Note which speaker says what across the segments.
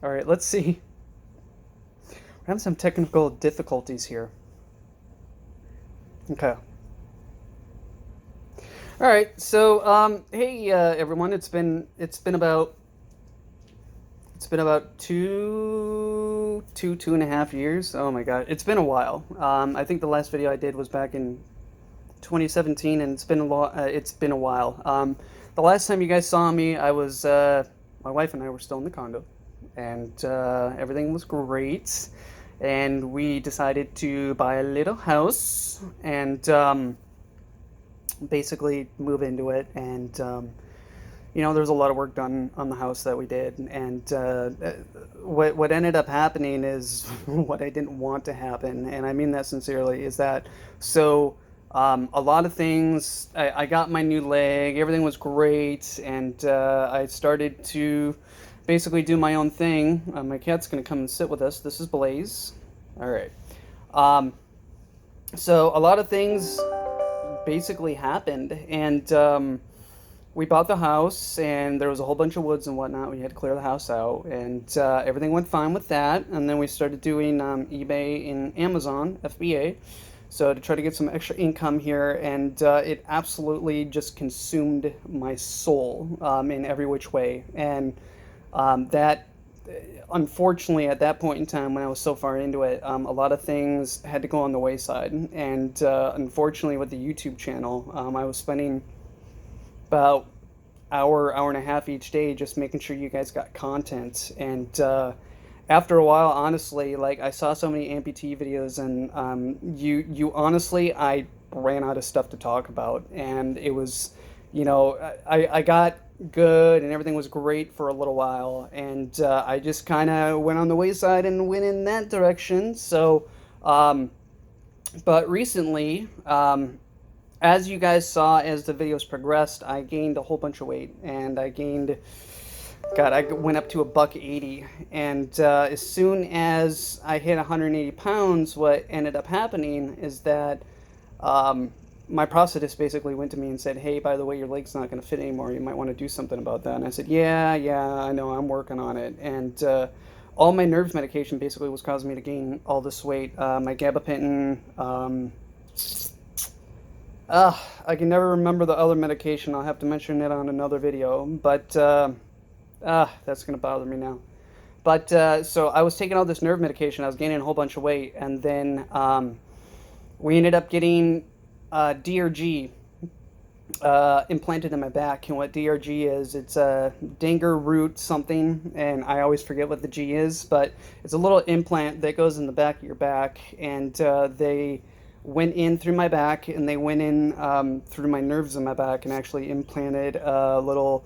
Speaker 1: All right, let's see. We're having some technical difficulties here. Okay. All right. So, hey, everyone. It's been about two and a half years. Oh my God, it's been a while. I think the last video I did was back in 2017, and it's been a while. The last time you guys saw me, my wife and I were still in the condo, and everything was great. And we decided to buy a little house and basically move into it. And there's a lot of work done on the house that we did. And what ended up happening is what I didn't want to happen, and I mean that sincerely. Is that so? A lot of things. I got my new leg. Everything was great, and I started to basically do my own thing. My cat's gonna come and sit with us. This is Blaze. All right. Um, so a lot of things basically happened, and we bought the house, and there was a whole bunch of woods and whatnot. We had to clear the house out, and everything went fine with that. And then we started doing eBay and Amazon FBA, so to try to get some extra income here. And it absolutely just consumed my soul in every which way. And that unfortunately, at that point in time when I was so far into it, a lot of things had to go on the wayside. And unfortunately, with the YouTube channel, I was spending about hour and a half each day just making sure you guys got content. And after a while, honestly, like, I saw so many amputee videos, and you honestly, I ran out of stuff to talk about. And it was, I got good and everything was great for a little while, and I just kind of went on the wayside and went in that direction. So um, but recently, as you guys saw, as the videos progressed, I gained a whole bunch of weight, and I went up to a buck 80. And as soon as I hit 180 pounds, what ended up happening is that um, my prosthetist basically went to me and said, "Hey, by the way, your leg's not going to fit anymore. You might want to do something about that." And I said, "Yeah, yeah, I know. I'm working on it." And all my nerves medication basically was causing me to gain all this weight. My gabapentin. I can never remember the other medication. I'll have to mention it on another video. But that's going to bother me now. But so I was taking all this nerve medication. I was gaining a whole bunch of weight, and then we ended up getting DRG implanted in my back. And what DRG is, it's a Danger root something, and I always forget what the G is, but it's a little implant that goes in the back of your back. And they went in through my back, and they went in through my nerves in my back, and actually implanted a little,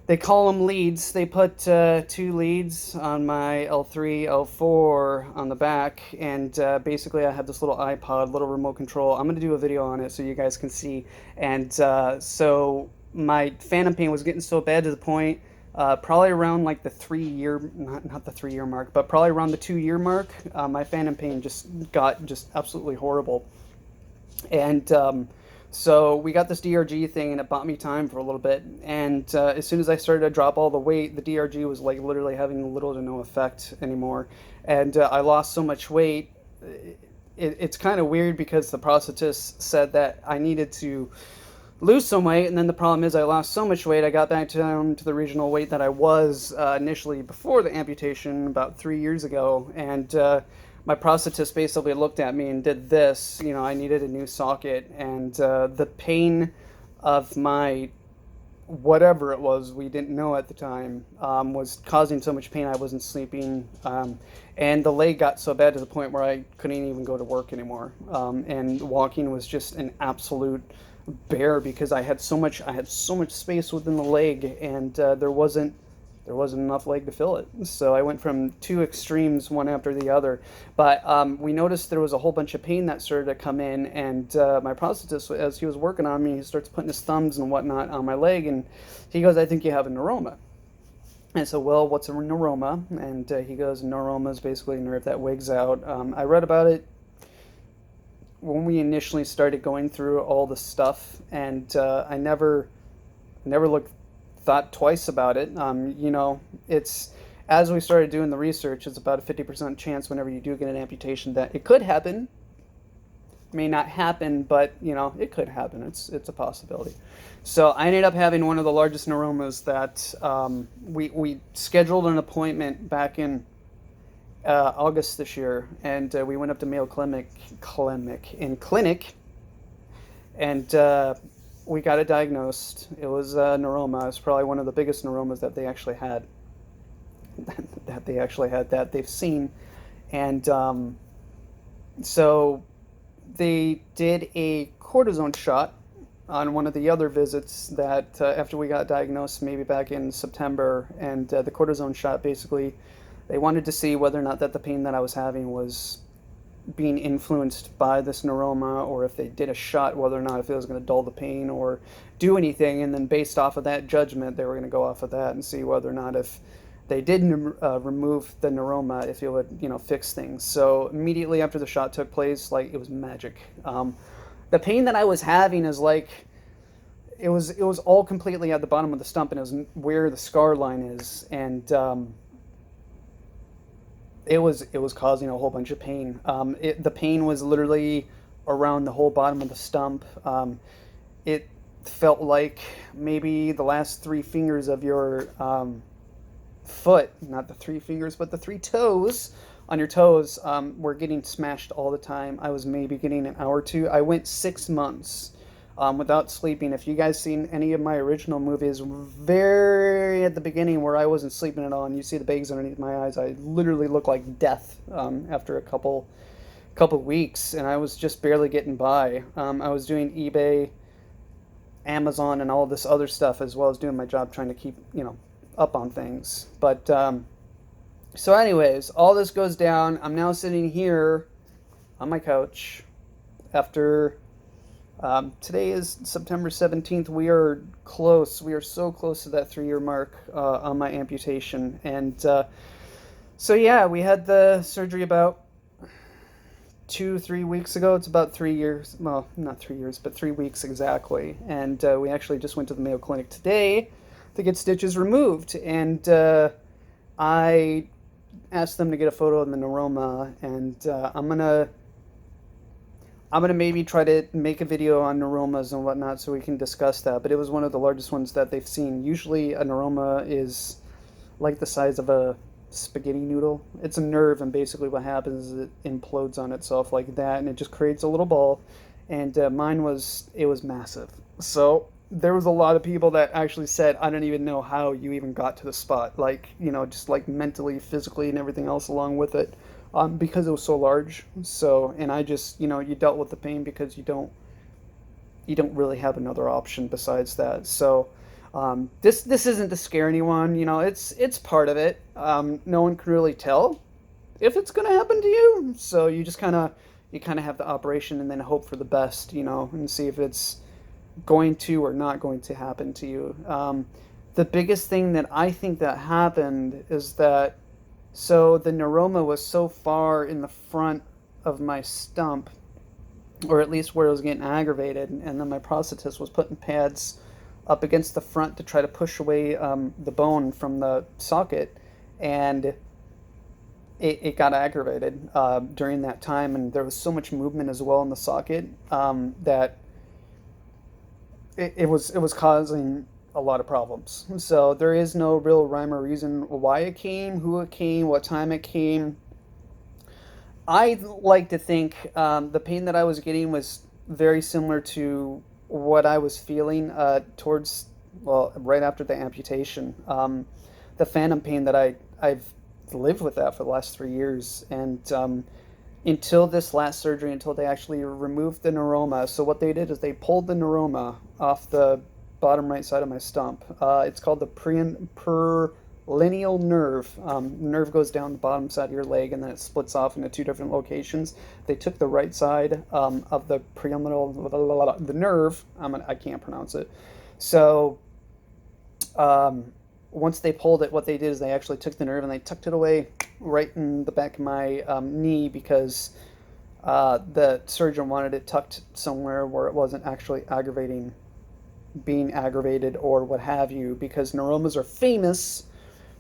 Speaker 1: they call them leads. They put two leads on my L3, L4 on the back, and basically I have this little iPod, little remote control. I'm going to do a video on it so you guys can see. And so my phantom pain was getting so bad to the point, probably around like the 3 year, not the 3 year mark, but probably around the 2 year mark, my phantom pain just got just absolutely horrible. And so we got this DRG thing, and it bought me time for a little bit. And as soon as I started to drop all the weight, the DRG was like literally having little to no effect anymore. And I lost so much weight. It's kind of weird because the prosthetist said that I needed to lose some weight, and then the problem is I lost so much weight, I got back down to the regional weight that I was initially before the amputation about 3 years ago. And my prosthetist basically looked at me and did this. I needed a new socket, and the pain of my whatever it was, we didn't know at the time, was causing so much pain I wasn't sleeping. And the leg got so bad to the point where I couldn't even go to work anymore. And walking was just an absolute bear because I had so much space within the leg, and there wasn't enough leg to fill it. So I went from two extremes, one after the other. But we noticed there was a whole bunch of pain that started to come in, and my prosthetist, as he was working on me, he starts putting his thumbs and whatnot on my leg, and he goes, "I think you have a neuroma." And I said, "Well, what's a neuroma?" And he goes, "Neuroma is basically a nerve that wigs out." I read about it when we initially started going through all the stuff, and I never thought twice about it. It's as we started doing the research, it's about a 50% chance whenever you do get an amputation that it could happen. May not happen, but it could happen. It's a possibility. So I ended up having one of the largest neuromas that we scheduled an appointment back in August this year, and we went up to Mayo Clinic, and we got it diagnosed. It was a neuroma. It's probably one of the biggest neuromas that they actually had, that they've seen, and so they did a cortisone shot on one of the other visits that after we got diagnosed, maybe back in September, and the cortisone shot, basically they wanted to see whether or not that the pain that I was having was being influenced by this neuroma, or if they did a shot, whether or not if it was going to dull the pain or do anything, and then based off of that judgment, they were going to go off of that and see whether or not if they did remove the neuroma, if it would, fix things. So immediately after the shot took place, like, it was magic. The pain that I was having is like, it was all completely at the bottom of the stump, and it was where the scar line is, and it was causing a whole bunch of pain. The pain was literally around the whole bottom of the stump. It felt like maybe the last three fingers of your foot, not the three fingers, but the three toes on your toes, were getting smashed all the time. I was maybe getting an hour or two. I went 6 months without sleeping. If you guys seen any of my original movies, very at the beginning where I wasn't sleeping at all, and you see the bags underneath my eyes, I literally looked like death after a couple weeks, and I was just barely getting by. I was doing eBay, Amazon, and all this other stuff, as well as doing my job, trying to keep up on things. But so anyways, all this goes down. I'm now sitting here on my couch after today is September 17th. We are close. We are so close to that 3-year mark on my amputation. And so yeah, we had the surgery about 2-3 weeks ago. It's about 3 years. Well, not 3 years, but 3 weeks exactly. And we actually just went to the Mayo Clinic today to get stitches removed. And I asked them to get a photo of the neuroma, and I'm gonna maybe try to make a video on neuromas and whatnot so we can discuss that. But it was one of the largest ones that they've seen. Usually a neuroma is like the size of a spaghetti noodle. It's a nerve, and basically what happens is it implodes on itself like that, and it just creates a little ball. And mine was massive. So there was a lot of people that actually said, I don't even know how you even got to the spot, like, just like mentally, physically, and everything else along with it, because it was so large. So, and I just, you dealt with the pain because you don't really have another option besides that. So this isn't to scare anyone. It's part of it. No one can really tell if it's going to happen to you, so you just kind of have the operation and then hope for the best, and see if it's going to or not going to happen to you. The biggest thing that I think that happened is that, so the neuroma was so far in the front of my stump, or at least where it was getting aggravated, and then my prosthetist was putting pads up against the front to try to push away the bone from the socket, and it got aggravated during that time, and there was so much movement as well in the socket that it was causing a lot of problems. So there is no real rhyme or reason why it came, who it came, what time it came. I like to think the pain that I was getting was very similar to what I was feeling right after the amputation. The phantom pain that I've lived with that for the last 3 years, and until this last surgery, until they actually removed the neuroma. So what they did is they pulled the neuroma off the bottom right side of my stump. It's called the perineal nerve. Nerve goes down the bottom side of your leg, and then it splits off into 2 different locations. They took the right side of the the nerve. I can't pronounce it. So once they pulled it, what they did is they actually took the nerve and they tucked it away right in the back of my knee, because the surgeon wanted it tucked somewhere where it wasn't actually being aggravated or what have you, because neuromas are famous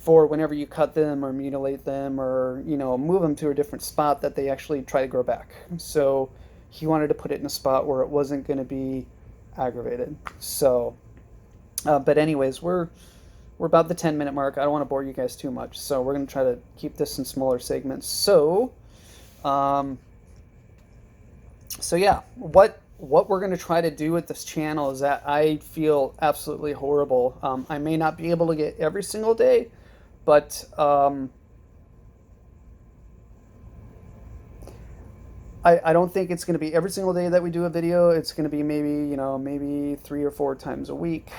Speaker 1: for whenever you cut them or mutilate them or, you know, move them to a different spot that they actually try to grow back. So he wanted to put it in a spot where it wasn't going to be aggravated. So, but anyways, we're about the 10-minute mark. I don't want to bore you guys too much, so we're going to try to keep this in smaller segments. So, so yeah, what we're going to try to do with this channel is that I feel absolutely horrible. I may not be able to get every single day, but I don't think it's going to be every single day that we do a video. It's going to be maybe, you know, maybe 3 or 4 times a week.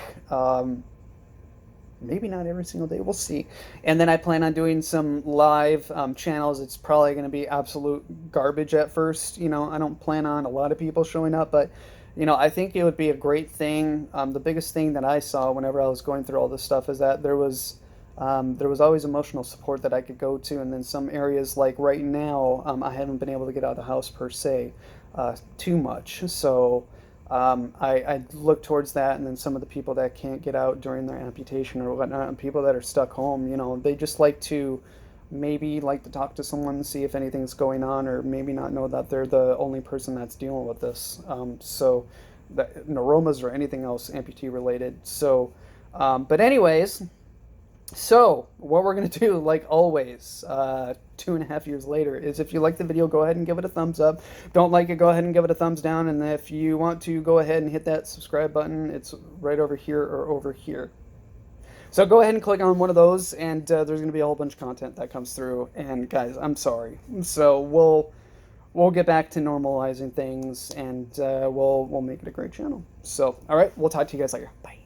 Speaker 1: Maybe not every single day. We'll see. And then I plan on doing some live channels. It's probably going to be absolute garbage at first. You know, I don't plan on a lot of people showing up, but, you know, I think it would be a great thing. The biggest thing that I saw whenever I was going through all this stuff is that there was always emotional support that I could go to, and then some areas like right now, I haven't been able to get out of the house per se too much. So I look towards that, and then some of the people that can't get out during their amputation or whatnot, and people that are stuck home, you know, they just like to talk to someone, see if anything's going on, or maybe not know that they're the only person that's dealing with this. So that, neuromas or anything else amputee related. So, but anyways. So, what we're going to do, like always, 2.5 years later, is if you like the video, go ahead and give it a thumbs up. Don't like it, go ahead and give it a thumbs down. And if you want to, go ahead and hit that subscribe button. It's right over here or over here. So go ahead and click on one of those, and there's going to be a whole bunch of content that comes through. And guys, I'm sorry. So we'll get back to normalizing things, and we'll make it a great channel. So, all right, we'll talk to you guys later. Bye.